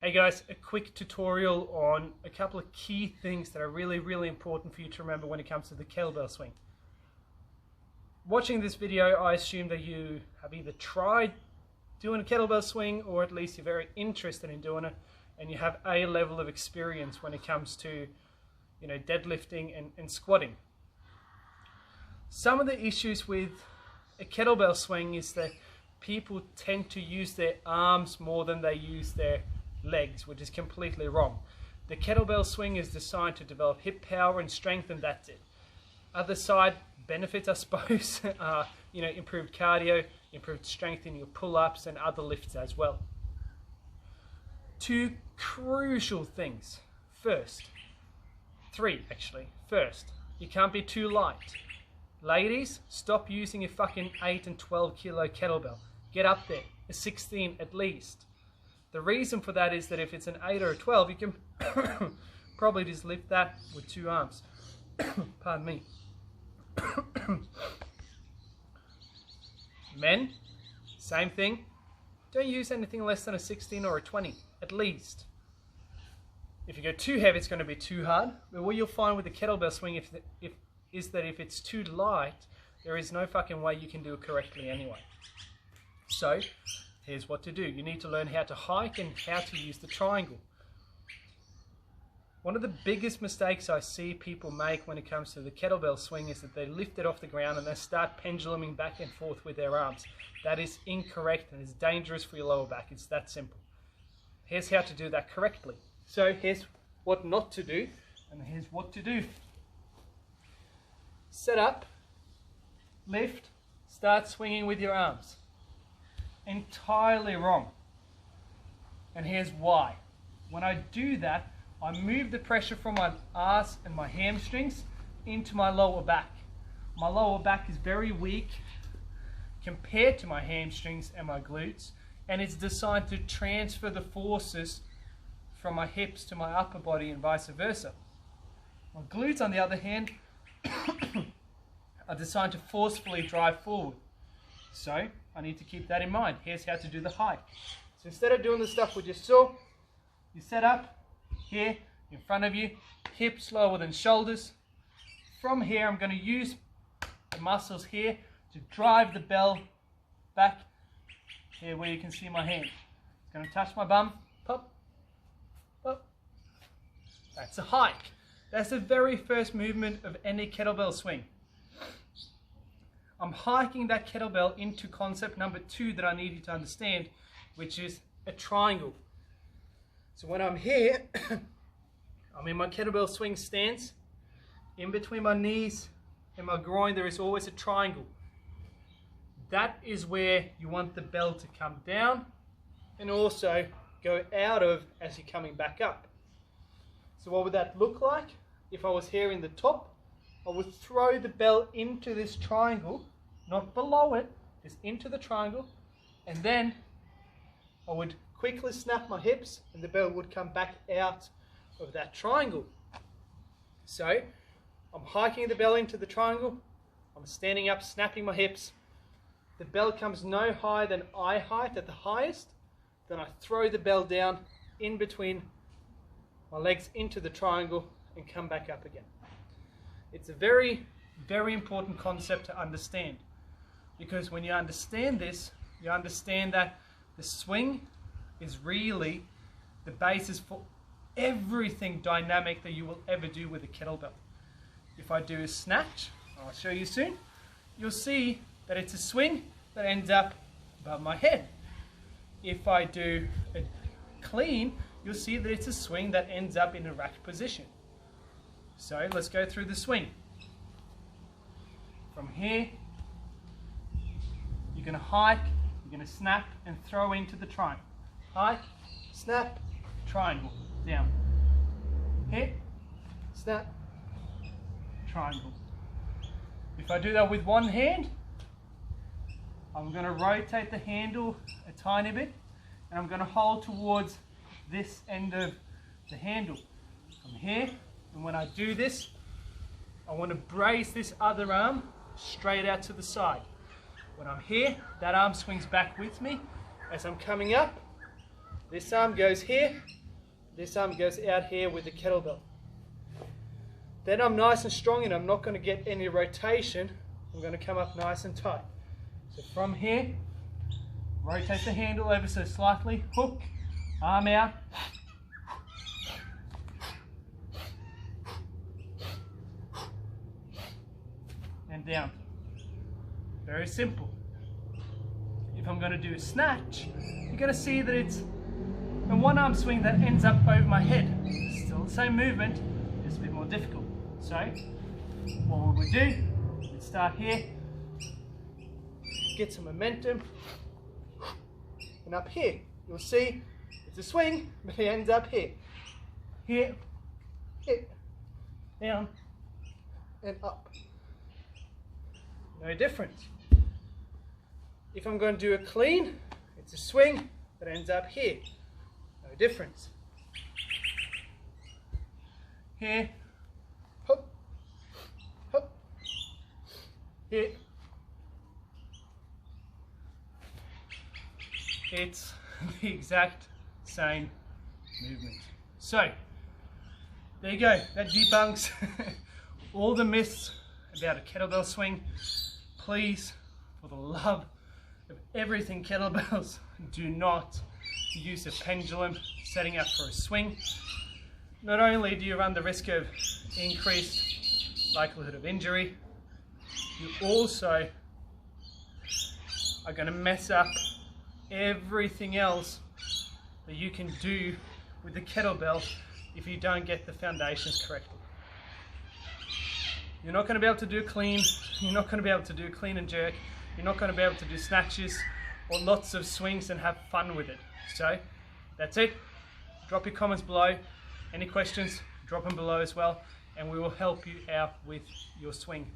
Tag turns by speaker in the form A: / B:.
A: Hey guys, a quick tutorial on a couple of key things that are really important for you to remember when it comes to the kettlebell swing. Watching this video, I assume that you have either tried doing a kettlebell swing or at least you're very interested in doing it and you have a level of experience when it comes to, deadlifting and squatting. Some of the issues with a kettlebell swing is that people tend to use their arms more than they use their legs, which is completely wrong. The kettlebell swing is designed to develop hip power and strength, and that's it. Other side benefits, I suppose, are improved cardio, improved strength in your pull-ups and other lifts as well. Two crucial things. First, you can't be too light. Ladies, stop using your fucking 8 and 12 kilo kettlebell. Get up there, a 16 at least. The reason for that is that if it's an 8 or a 12, you can probably just lift that with two arms. Pardon me. Men, same thing. Don't use anything less than a 16 or a 20, at least. If you go too heavy, it's going to be too hard. But what you'll find with the kettlebell swing is that if it's too light, there is no fucking way you can do it correctly anyway. So, here's what to do. You need to learn how to hike and how to use the triangle. One of the biggest mistakes I see people make when it comes to the kettlebell swing is that they lift it off the ground and they start penduluming back and forth with their arms. That is incorrect and it's dangerous for your lower back. It's that simple. Here's how to do that correctly. So here's what not to do and here's what to do. Set up, lift, start swinging with your arms. Entirely wrong. And here's why. When I do that, I move the pressure from my arse and my hamstrings into my lower back. My lower back is very weak compared to my hamstrings and my glutes, and it's designed to transfer the forces from my hips to my upper body and vice versa. My glutes, on the other hand, are designed to forcefully drive forward. So I need to keep that in mind. Here's how to do the hike. So instead of doing the stuff we just saw, you set up here in front of you, hips lower than shoulders. From here, I'm going to use the muscles here to drive the bell back here where you can see my hand. It's going to touch my bum, pop, pop. That's a hike. That's the very first movement of any kettlebell swing. I'm hiking that kettlebell into concept number 2 that I need you to understand, which is a triangle. So when I'm here, I'm in my kettlebell swing stance. In between my knees and my groin, there is always a triangle. That is where you want the bell to come down and also go out of as you're coming back up. So what would that look like? If I was here in the top, I would throw the bell into this triangle, not below it, just into the triangle, and then I would quickly snap my hips and the bell would come back out of that triangle. So I'm hiking the bell into the triangle, I'm standing up, snapping my hips, the bell comes no higher than eye height at the highest, then I throw the bell down in between my legs into the triangle and come back up again. It's a very important concept to understand, because when you understand this, you understand that the swing is really the basis for everything dynamic that you will ever do with a kettlebell. If I do a snatch, I'll show you soon, you'll see that it's a swing that ends up above my head. If I do a clean, you'll see that it's a swing that ends up in a rack position. So let's go through the swing. From here, you're going to hike, you're going to snap and throw into the triangle. Hike, snap, triangle, down. Hit, snap, triangle. If I do that with one hand, I'm going to rotate the handle a tiny bit and I'm going to hold towards this end of the handle. From here, and when I do this, I want to brace this other arm straight out to the side. When I'm here, that arm swings back with me. As I'm coming up, this arm goes here, This arm goes out here with the kettlebell. Then I'm nice and strong and I'm not going to get any rotation. I'm going to come up nice and tight. So from here, rotate the handle ever so slightly, hook, arm out, and down. Very simple. If I'm going to do a snatch, you're going to see that it's a one arm swing that ends up over my head. Still the same movement, just a bit more difficult. So, what we would do, we'd start here, get some momentum, and up here, you'll see it's a swing, but it ends up here. Here, hit, down, and up. No difference. If I'm going to do a clean, it's a swing that ends up here. No difference. Here, hop, hop, hit. It's the exact same movement. So, there you go. That debunks all the myths about a kettlebell swing. Please, for the love of everything kettlebells, do not use a pendulum setting up for a swing. Not only do you run the risk of increased likelihood of injury, you also are going to mess up everything else that you can do with the kettlebell if you don't get the foundations correctly. You're not going to be able to do clean, you're not going to be able to do clean and jerk, you're not going to be able to do snatches or lots of swings and have fun with it. So that's it. Drop your comments below. Any questions, drop them below as well, and we will help you out with your swing.